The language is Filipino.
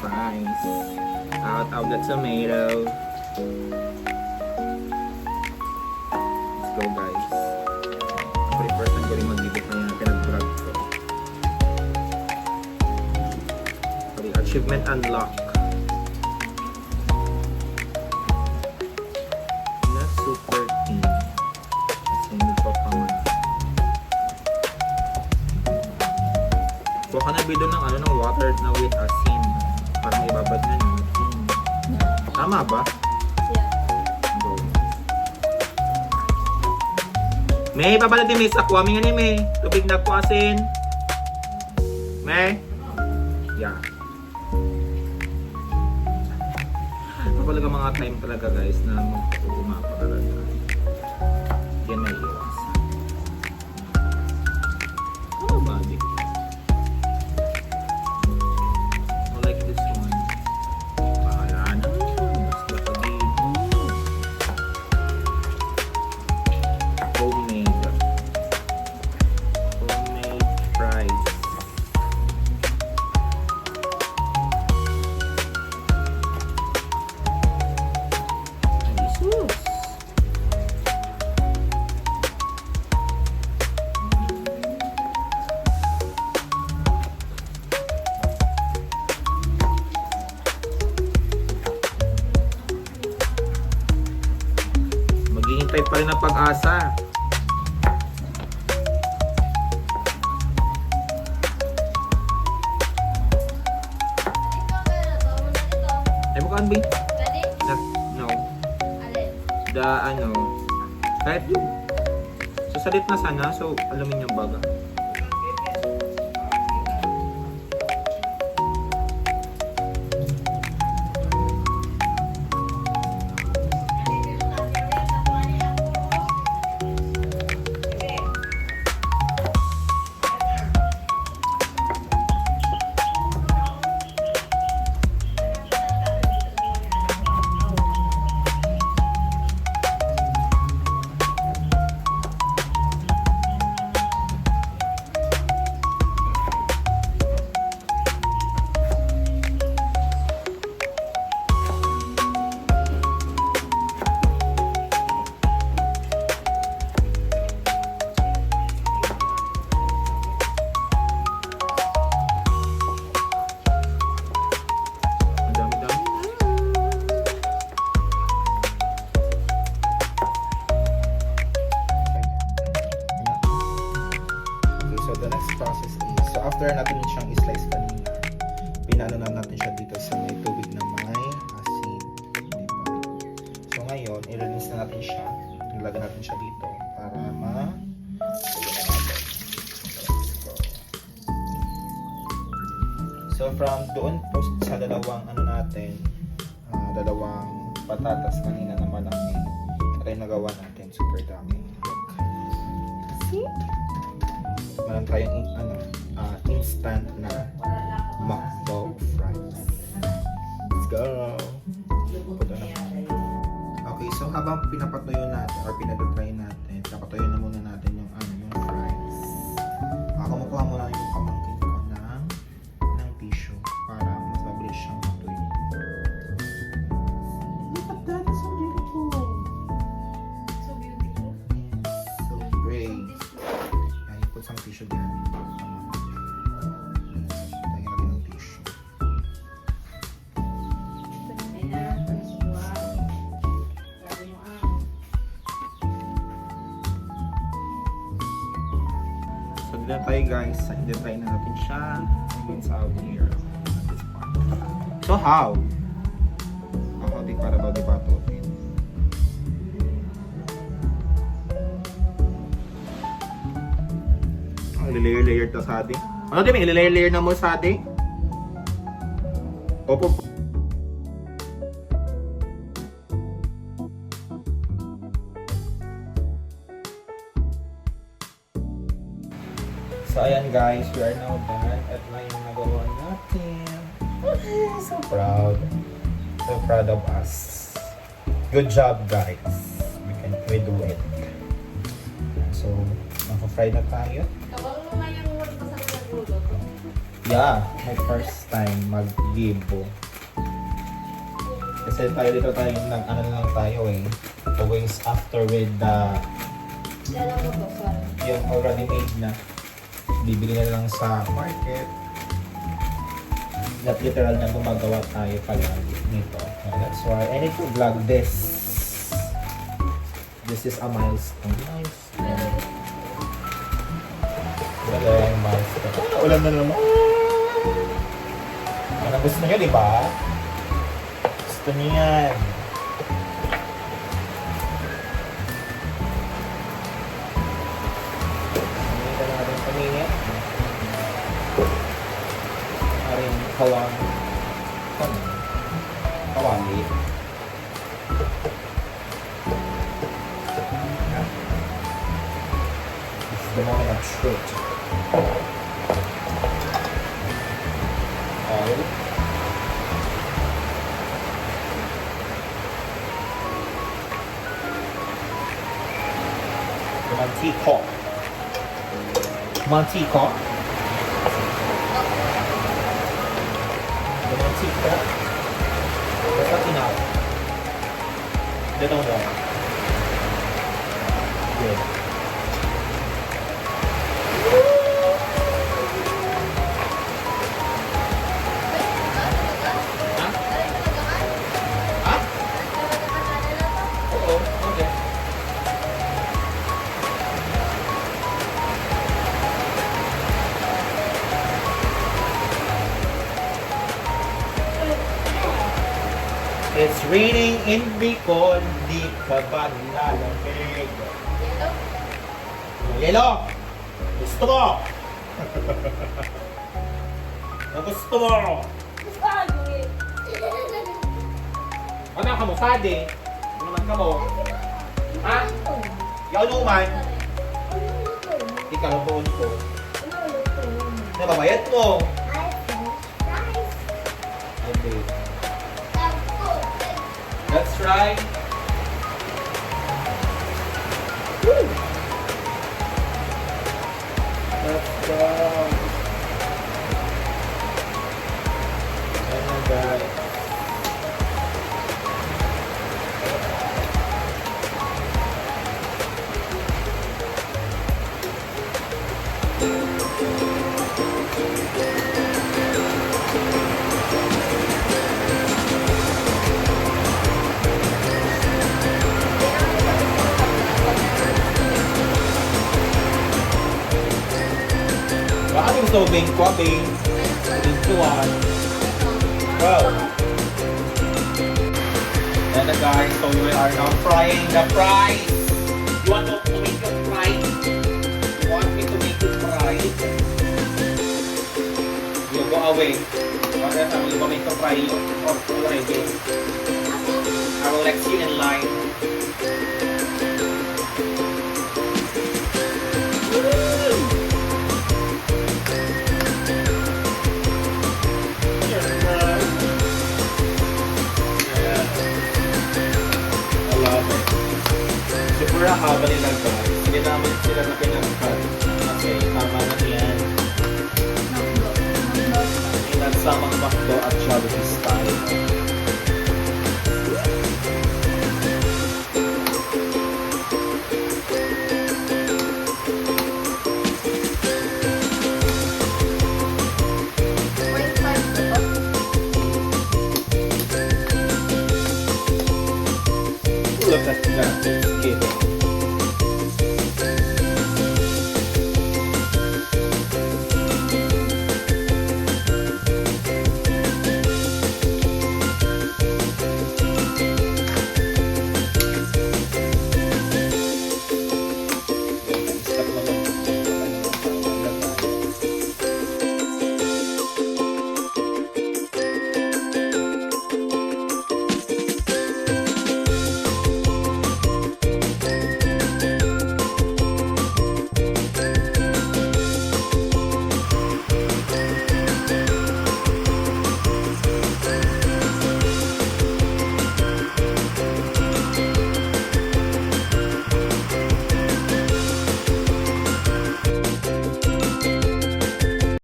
fries. Out of the tomato. Let's go guys. For the first time ko rin mag-edit na yan. Pinag-vlog ko. Okay, achievement unlock. Na super team. Kasi hindi ko pa man. Kuha ka na video ng ano, ng water na with asin. Para may babad na yun. Tama ba? Yeah. Go. May, babala din may sakwa. May nga ni May. Tubig na po asin. May? Yeah. Kapalaga mga time talaga guys na magpapagumapa talaga. Yan may iwasan. Ano ba? Di ko. I like this one. Bahala na. Basta pag-ibo. Homemade. Homemade fries. Jesus. Maghihintay pa rin ang pag-asa. Ay, bukaan ba? Ready? No. Alin? The ano, kahit yung sasalit na sana, so alamin yung baga. Ang dami-dami. Okay, so the next process is, so after natin siyang i-slice kanina, pinano na natin siya dito sa may tubig na may asin. Diba? So ngayon, i-release na natin siya. Ilagay natin siya dito para Let's go. So from doon po sa dalawang ano natin, dalawang patatas kanina na malaki, ito yung nagawa natin, super dami. Look. See? Meron tayong instant na McDo fries. Let's go! Puto na. Okay, so habang pinapatuyo natin or pinadutry natin, napatuyo na muna natin yung fries. Kumukuha muna yung pamangkin ko ng tissue para mas mabilis siyang matuyo. Look at that, it's so beautiful. So beautiful. So great. Yeah, you put some tissue there. Lagyan natin ng tissue. So dito tayo guys, identify na natin siya. It's out here at this part. So how? Ako di para ba di ba ito? Layer-layer to sa atin. Ano din, layer-layer na mo sa atin? Opo. So ayan guys, we are now done at na yung nagawa natin. So proud. So proud of us. Good job guys. We do it. So, naka-fry na tayo. Kapag mo nga yung word pa sa nagluto. Yeah, my first time mag-gibo. Kasi tayo nag-ano lang tayo eh. The wings after with the Lala mo to, sorry. yung already made na. Bibili na lang sa market. Not literal na gumagawa tayo palagi nito. That's why I need to vlog this. This is a milestone. Talagang milestone. Ulan na naman. Ano gusto nyo, di ba? Gusto nyo yan. Hindi na natin paminit. Aring kawali. This is the moment of truth. Oil. Mantika. Mantika. The mantika. That's enough. Little more. Good. Huh? Oo, okay. It's raining in Bicol, di ka ba nilalamig? Yelo! Gusto mo! Gusto mo! Ano ka mo, Fade? Ano naman ka mo? Ha? Yaw naman! Ikaw ang buon ko. Nababayad mo! Okay. That's right. Let's go. Oh my God. Baka di gusto mo bing ko, bing. Bing tuwan. Wow. And guys, so we are now frying the fries. You want to make it fried? You want me to make it fried? You go away. What else will you make it fried or already? I will let you in line. Super haba nilang guys. Hindi naman sila na pinag-cut. Okay, tama na yan. Inagsamang makdo at Jollibee style.